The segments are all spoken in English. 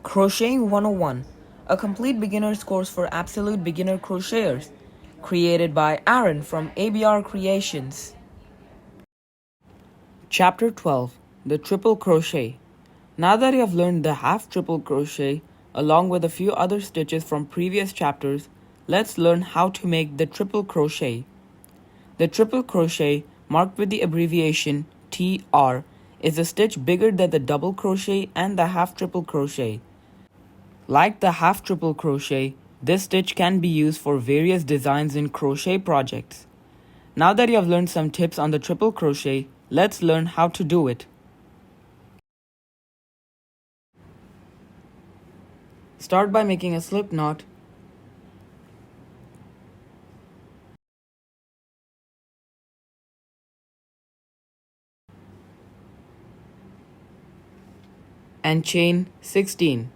Crocheting 101, a complete beginner's course for absolute beginner crocheters, created by Aaron from ABR Creations. Chapter 12, the triple crochet. Now that you have learned the half triple crochet, along with a few other stitches from previous chapters, let's learn how to make the triple crochet. The triple crochet, marked with the abbreviation TR, is a stitch bigger than the double crochet and the half triple crochet. Like the half triple crochet, this stitch can be used for various designs in crochet projects. Now that you have learned some tips on the triple crochet, let's learn how to do it. Start by making a slip knot. And chain 16.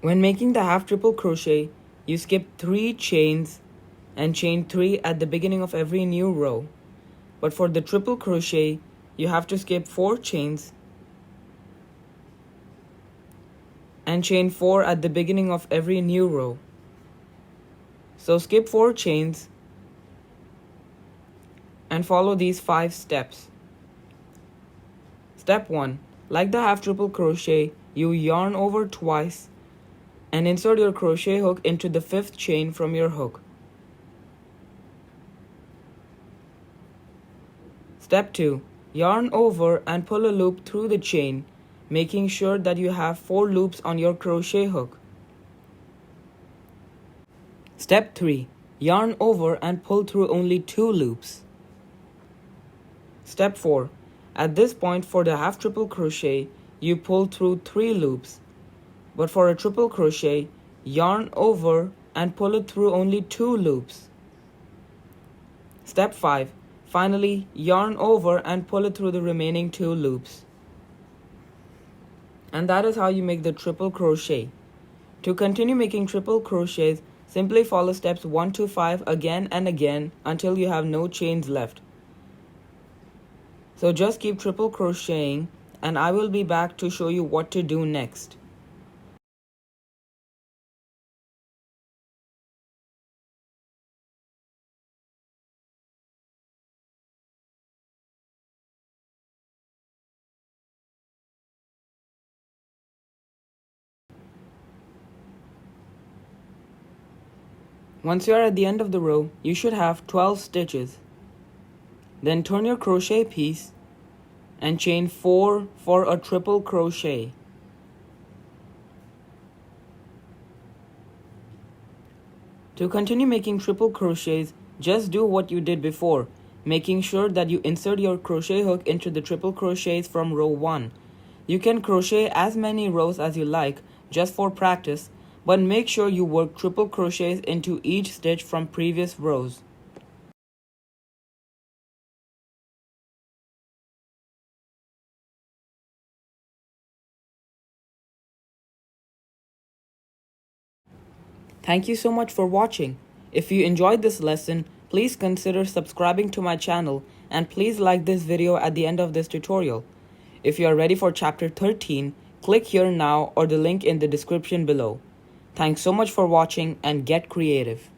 When making the half triple crochet, you skip 3 chains and chain 3 at the beginning of every new row. But for the triple crochet, you have to skip 4 chains and chain 4 at the beginning of every new row. So skip 4 chains and follow these 5 steps. Step 1. Like the half triple crochet, you yarn over twice and insert your crochet hook into the 5th chain from your hook. Step 2. Yarn over and pull a loop through the chain, making sure that you have 4 loops on your crochet hook. Step 3. Yarn over and pull through only 2 loops. Step 4. At this point for the half triple crochet, you pull through 3 loops. But for a triple crochet, yarn over and pull it through only 2 loops. Step 5. Finally, yarn over and pull it through the remaining 2 loops. And that is how you make the triple crochet. To continue making triple crochets, simply follow steps 1 to 5 again and again until you have no chains left. So just keep triple crocheting and I will be back to show you what to do next. Once you are at the end of the row, you should have 12 stitches. Then turn your crochet piece and chain 4 for a triple crochet. To continue making triple crochets, just do what you did before, making sure that you insert your crochet hook into the triple crochets from row 1. You can crochet as many rows as you like, just for practice, but make sure you work triple crochets into each stitch from previous rows. Thank you so much for watching. If you enjoyed this lesson, please consider subscribing to my channel and please like this video at the end of this tutorial. If you are ready for chapter 13, click here now or the link in the description below. Thanks so much for watching and get creative.